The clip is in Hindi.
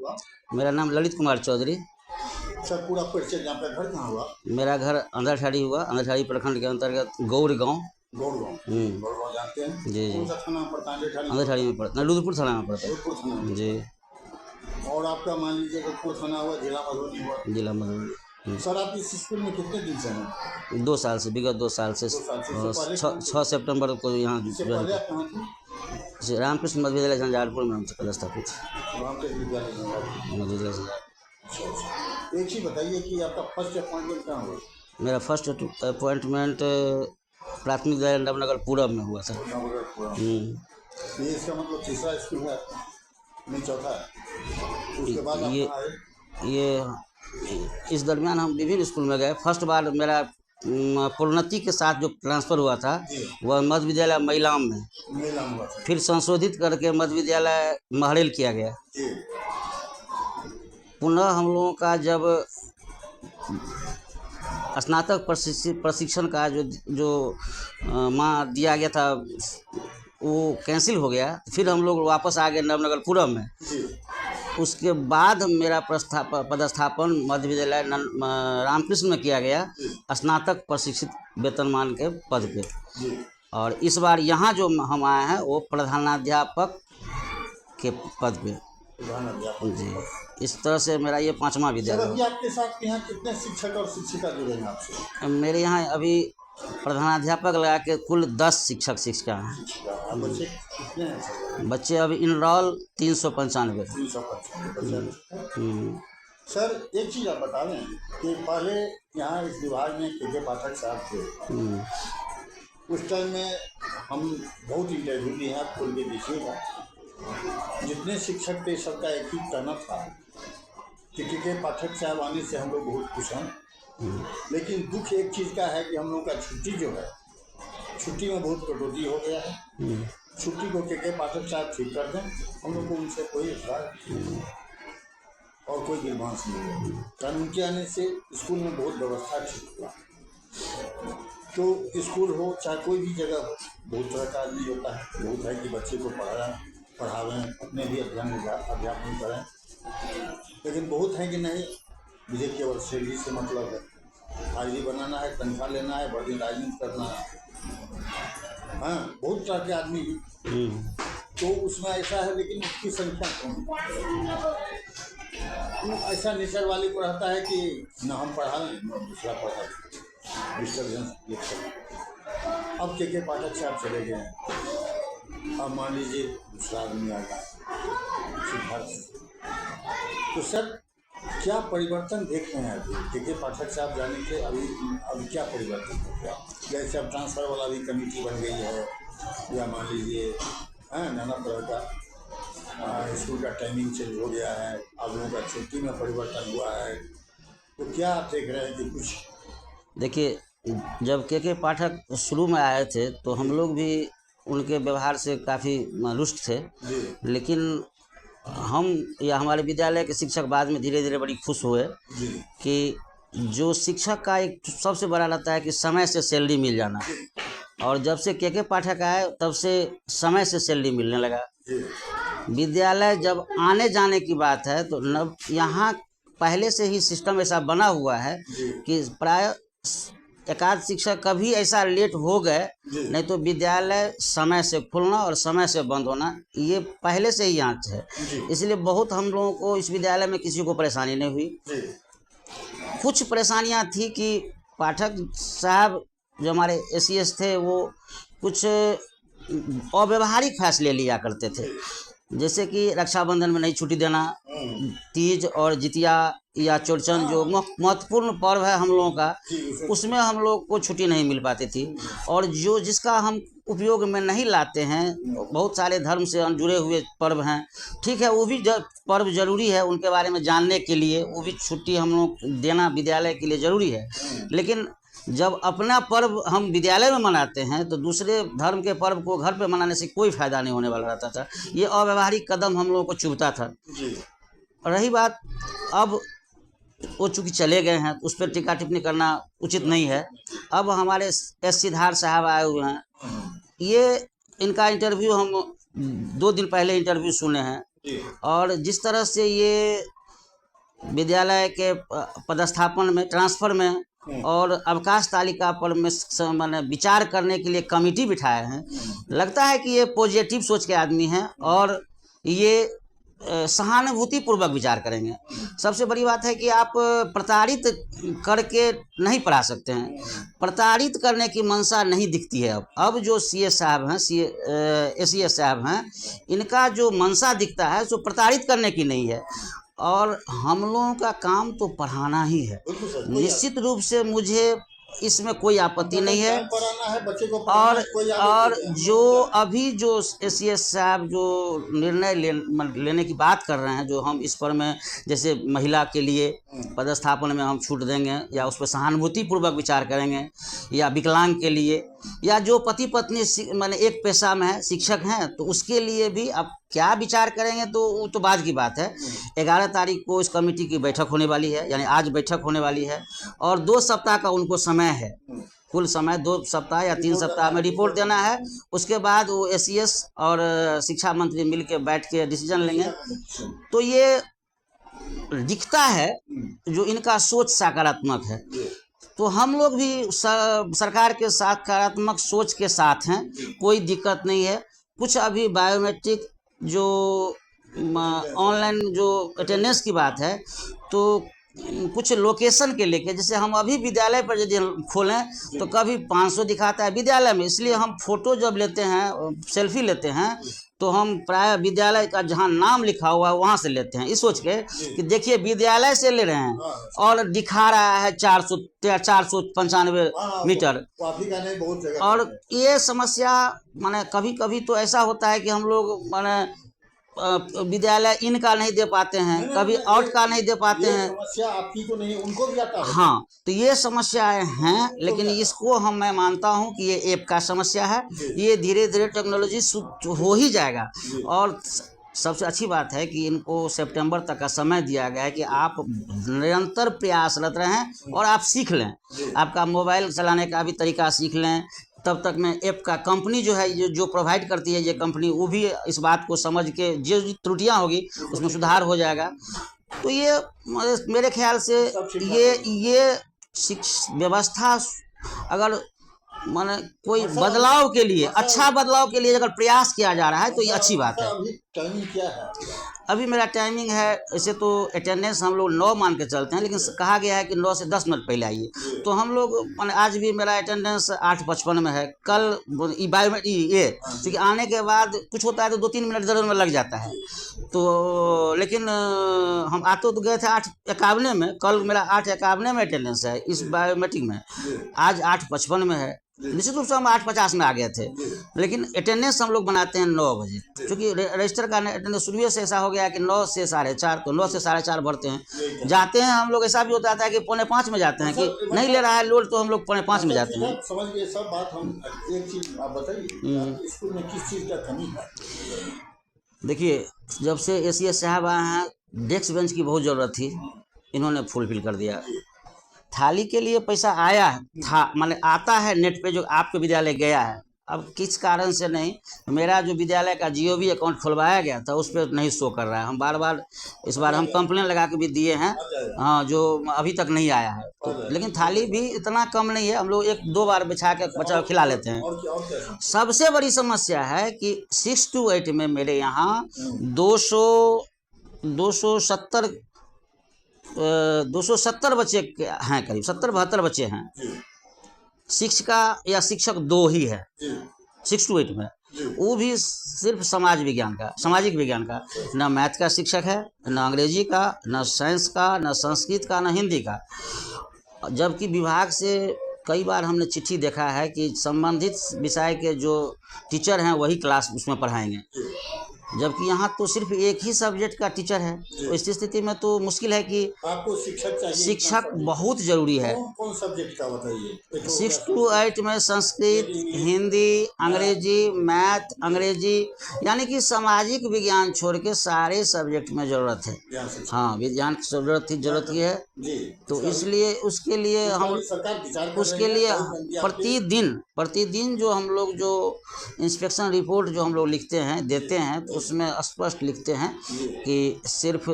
हुआ? मेरा नाम ललित कुमार चौधरी। सर पूरा परिचय, यहाँ पे घर कहाँ हुआ? मेरा घर अंदरठाड़ी हुआ, अंदरठाड़ी प्रखंड के अंतर्गत गौर गाँव। गौड़गांव। गौड़गांव जानते हैं? जी कौन सा थाना पड़ता है? अंदरठाड़ी में पड़ता है, रुद्रपुर थाना में पड़ता रुद्रपुर थाना में। है जी। और आपका मान लीजिए रुद्रपुर थाना हुआ, जिला मधुबनी हुआ। जिला मधुबनी। सर आप इस स्कूल में कितने दिन से हैं? 2 साल से, विगत 2 साल से। 2 साल से। और इससे पहले 6 सितंबर को यहाँ इससे ज्वाइन पहले किया। आप कहाँ थे? जी, रामकृष्ण मध्य विद्यालय झंझारपुर में हमसे पदस्थापित रामकृष्ण विद्यालय में। मध्य विद्यालय झंझारपुर। अच्छा अच्छा। एक चीज़ बताइए कि आपका फर्स्ट अपॉइंटमेंट कहाँ हुआ? मेरा फर्स्ट अपॉइंटमेंट प्राथमिक विद्यालय नवनगर पूरब में हुआ था। ये इसका मतलब तीसरा स्कूल है, नहीं चौथा है? उसके बाद आप ये कहाँ आए? ये इस दरमियान हम विभिन्न स्कूल में गए। फर्स्ट बार मेरा प्रोन्नति के साथ जो ट्रांसफ़र हुआ था वह मध्य विद्यालय महिलाम में, मेला हुआ था। फिर संशोधित करके मध्य विद्यालय महरेल किया गया। जी। पुनः हम लोगों का जब स्नातक प्रशिक्षण का जो माँ दिया गया था वो कैंसिल हो गया, फिर हम लोग वापस आ गए नवनगर पूरब में। जी। उसके बाद मेरा पदस्थापन मध्य विद्यालय रामकृष्ण में किया गया, स्नातक प्रशिक्षित वेतनमान के पद पे। जी। और इस बार यहाँ जो हम आए हैं वो प्रधानाध्यापक के पद पे। प्रधानाध्यापक जी, इस तरह से मेरा ये 5वां सर विद्यालय अभी आपके साथ यहाँ कितने शिक्षक और शिक्षिका जुड़े हैं आपसे? है। मेरे यहाँ अभी प्रधानाध्यापक लगा के कुल 10 शिक्षक शिक्षिका हैं। आप बच्चे कितने हैं सर? बच्चे अभी इनरोल 395। 395। सर एक चीज़ आप बता दें कि पहले यहाँ इस विभाग में के पाठक साहब थे, उस टाइम में हम बहुत इंटरव्यू लिए हैं, आप खोल के देखिएगा। जितने शिक्षक थे सबका एक ही कहना था कि के पाठक साहब आने से हम लोग बहुत खुश हैं, लेकिन दुख एक चीज़ का है कि हम लोग का छुट्टी जो है, छुट्टी में बहुत कटौती हो गया है। छुट्टी को के पाठक साहब ठीक कर दें, हम लोग को उनसे कोई इतराज़ और कोई गिरबांस नहीं है। कारण उनके आने से स्कूल में बहुत व्यवस्था ठीक हुआ। तो स्कूल हो चाहे कोई भी जगह हो, बहुत तरह का आदमी होता है। बहुत है कि बच्चे को पढ़ावें, अपने भी अध्यापन करें, लेकिन बहुत है कि नहीं मुझे केवल सैलरी से मतलब है, हाजिरी बनाना है, तनख्वाह लेना है, बड़ी राजनीति करना है। हाँ, बहुत तरह के आदमी तो उसमें ऐसा है, लेकिन उसकी संख्या कम है। ऐसा नेचर वाले को रहता है कि न हम पढ़ा लें न दूसरा पढ़ा लें, डिस्टर्बेंस ये सब। अब के पाठक साहब चले गए हैं, अब मान लीजिए दूसरा आदमी आ गया सिद्धार्थ। तो सर क्या परिवर्तन देख रहे हैं अभी के पाठक साहब जाने के? अभी क्या परिवर्तन हो गया? जैसे अब ट्रांसफ़र वाला भी कमेटी बन गई है, या मान लीजिए नाना तरह का स्कूल का टाइमिंग चेंज हो गया है, अब लोगों का छुट्टी में परिवर्तन हुआ है, तो क्या आप देख रहे हैं कि कुछ? देखिए, जब के पाठक शुरू में आए थे तो हम लोग भी उनके व्यवहार से काफ़ी रुष्ट थे, लेकिन हम या हमारे विद्यालय के शिक्षक बाद में धीरे धीरे बड़ी खुश हुए कि जो शिक्षक का एक सबसे बड़ा रहता है कि समय से सैलरी मिल जाना। और जब से के पाठक आए तब से समय से सैलरी मिलने लगा। विद्यालय जब आने जाने की बात है तो यहाँ पहले से ही सिस्टम ऐसा बना हुआ है कि प्राय एकाध शिक्षक कभी ऐसा लेट हो गए, नहीं तो विद्यालय समय से खुलना और समय से बंद होना ये पहले से ही यहाँ है। इसलिए बहुत हम लोगों को इस विद्यालय में किसी को परेशानी नहीं हुई। कुछ परेशानियाँ थी कि पाठक साहब जो हमारे एसीएस थे वो कुछ अव्यवहारिक फैसले लिया करते थे, जैसे कि रक्षाबंधन में नहीं छुट्टी देना, तीज और जितिया या चौरचन जो महत्वपूर्ण पर्व है हम लोगों का, उसमें हम लोग को छुट्टी नहीं मिल पाती थी। और जो जिसका हम उपयोग में नहीं लाते हैं, बहुत सारे धर्म से जुड़े हुए पर्व हैं, ठीक है, वो भी पर्व जरूरी है, उनके बारे में जानने के लिए वो भी छुट्टी हम लोग देना विद्यालय के लिए ज़रूरी है। लेकिन जब अपना पर्व हम विद्यालय में मनाते हैं तो दूसरे धर्म के पर्व को घर पे मनाने से कोई फ़ायदा नहीं होने वाला रहता था। ये अव्यवहारिक कदम हम लोगों को चुभता था। रही बात, अब वो चूँकि चले गए हैं उस पर टीका टिप्पणी करना उचित नहीं है। अब हमारे एस सिद्धार्थ साहब आए हुए हैं, ये इनका इंटरव्यू हम 2 दिन पहले इंटरव्यू सुने हैं। जी। और जिस तरह से ये विद्यालय के पदस्थापन में, ट्रांसफर में और अवकाश तालिका पर में माने विचार करने के लिए कमेटी बिठाए हैं, लगता है कि ये पॉजिटिव सोच के आदमी हैं और ये सहानुभूति पूर्वक विचार करेंगे। सबसे बड़ी बात है कि आप प्रताड़ित करके नहीं पढ़ा सकते हैं, प्रताड़ित करने की मंशा नहीं दिखती है। अब जो सीएस साहब हैं, एसीएस साहब हैं, इनका जो मंशा दिखता है सो प्रताड़ित करने की नहीं है। और हम लोगों का काम तो पढ़ाना ही है। बिल्कुल सर, निश्चित रूप से मुझे इसमें कोई आपत्ति नहीं है। पढ़ाना है, बच्चे को पढ़ाना है, कोई और आगे जो अभी जो एसीएस साहब जो निर्णय लेने की बात कर रहे हैं, जो हम इस पर में जैसे महिला के लिए पदस्थापन में हम छूट देंगे या उस पर सहानुभूति पूर्वक विचार करेंगे, या विकलांग के लिए, या जो पति पत्नी माने एक पेशा में है, शिक्षक हैं, तो उसके लिए भी अब क्या विचार करेंगे तो वो तो बाद की बात है। 11 तारीख को इस कमेटी की बैठक होने वाली है, यानी आज बैठक होने वाली है और 2 सप्ताह का उनको समय है। कुल समय 2 सप्ताह या 3 सप्ताह में रिपोर्ट देना है। उसके बाद वो एसीएस और शिक्षा मंत्री मिल के बैठ के डिसीजन लेंगे। तो ये दिखता है जो इनका सोच सकारात्मक है। तो हम लोग भी सरकार के सकारात्मक सोच के साथ हैं, कोई दिक्कत नहीं है। कुछ अभी बायोमेट्रिक जो ऑनलाइन जो अटेंडेंस की बात है, तो कुछ लोकेशन के लेके, जैसे हम अभी विद्यालय पर यदि खोलें तो कभी 500 दिखाता है विद्यालय में, इसलिए हम फोटो जब लेते हैं, सेल्फी लेते हैं, तो हम प्राय विद्यालय का जहाँ नाम लिखा हुआ है वहाँ से लेते हैं, इस सोच के कि देखिए विद्यालय से ले रहे हैं और दिखा रहा है 495 मीटर। और ये समस्या माने कभी कभी तो ऐसा होता है कि हम लोग माने विद्यालय इनका नहीं दे पाते हैं, कभी आउट का नहीं दे पाते हैं। समस्या आपकी को नहीं, उनको भी आता है। हाँ, तो ये समस्याएं हैं, लेकिन इसको मैं मानता हूं कि ये ऐप का समस्या है। ये धीरे धीरे टेक्नोलॉजी हो ही जाएगा। और सबसे अच्छी बात है कि इनको सितंबर तक का समय दिया गया है कि आप निरंतर प्रयासरत रहें और आप सीख लें, आपका मोबाइल चलाने का भी तरीका सीख लें। तब तक में ऐप का कंपनी जो है, ये जो प्रोवाइड करती है ये कंपनी, वो भी इस बात को समझ के जो त्रुटियां होगी उसमें सुधार हो जाएगा। तो ये मेरे ख्याल से ये व्यवस्था अगर माने कोई बदलाव के लिए, अच्छा बदलाव के लिए अगर प्रयास किया जा रहा है तो ये अच्छी बात है। अभी टाइमिंग क्या है? अभी मेरा टाइमिंग है, ऐसे तो अटेंडेंस हम लोग 9 मान के चलते हैं, लेकिन कहा गया है कि 9 से 10 मिनट पहले आइए। तो हम लोग माने आज भी मेरा अटेंडेंस 8:55 में है। कल बायोमेट्रिक ये क्योंकि आने के बाद कुछ होता है तो 2-3 मिनट जरूर में लग जाता है। तो लेकिन हम आते तो गए थे 8:51 में, कल मेरा 8:51 में अटेंडेंस है इस बायोमेट्रिक में, आज 8:55 में है। निश्चित रूप से हम 8:50 में आ गए थे, लेकिन अटेंडेंस हम लोग बनाते हैं 9 बजे, क्योंकि रजिस्टर का अटेंडेंस शुरू से ऐसा हो गया कि 9 से 4:30, तो 9 से 4:30 भरते हैं। जाते हैं हम लोग, ऐसा भी होता है कि 4:45 में जाते हैं कि नहीं ले रहा है लोड, तो हम लोग 4:45 में जाते हैं। समझ गए सब बात। हम एक चीज आप बताइए, स्कूल में किस चीज का कमी है? देखिए, जब से एसीएस साहब आए हैं, डेस्क बेंच की बहुत ज़रूरत थी, इन्होंने फुलफिल कर दिया। थाली के लिए पैसा आया था, माने आता है नेट पे, जो आपके विद्यालय गया है। अब किस कारण से नहीं, मेरा जो विद्यालय का जीओवी अकाउंट खुलवाया गया था उस पर नहीं शो कर रहा है। हम बार इस बार हम कंप्लेन लगा के भी दिए हैं, हाँ, जो अभी तक नहीं आया है। तो लेकिन थाली भी इतना कम नहीं है, हम लोग 1-2 बार बिछा के बच्चा को खिला लेते हैं। सबसे बड़ी समस्या है कि 6 to 8 में मेरे यहाँ 270 बच्चे हैं, करीब 70-72 बच्चे हैं। शिक्षिका या शिक्षक 2 ही है 6 to 8 में, वो भी सिर्फ सामाजिक विज्ञान का। न मैथ का शिक्षक है, न अंग्रेजी का, न साइंस का, न संस्कृत का, न हिंदी का। जबकि विभाग से कई बार हमने चिट्ठी देखा है कि संबंधित विषय के जो टीचर हैं वही क्लास उसमें पढ़ाएंगे, जबकि यहाँ तो सिर्फ एक ही सब्जेक्ट का टीचर है। तो इस स्थिति में तो मुश्किल है कि आपको शिक्षक चाहिए। शिक्षक बहुत जरूरी है। कौन सब्जेक्ट का बताइए? 6 to 8 में संस्कृत, हिंदी, अंग्रेजी, मैथ, अंग्रेजी, यानी कि सामाजिक विज्ञान छोड़ के सारे सब्जेक्ट में ज़रूरत है। हाँ, विज्ञान की ज़रूरत ही है। तो इसलिए उसके लिए प्रतिदिन जो हम लोग जो इंस्पेक्शन रिपोर्ट जो हम लोग लिखते हैं, देते हैं, तो उसमें स्पष्ट लिखते हैं कि सिर्फ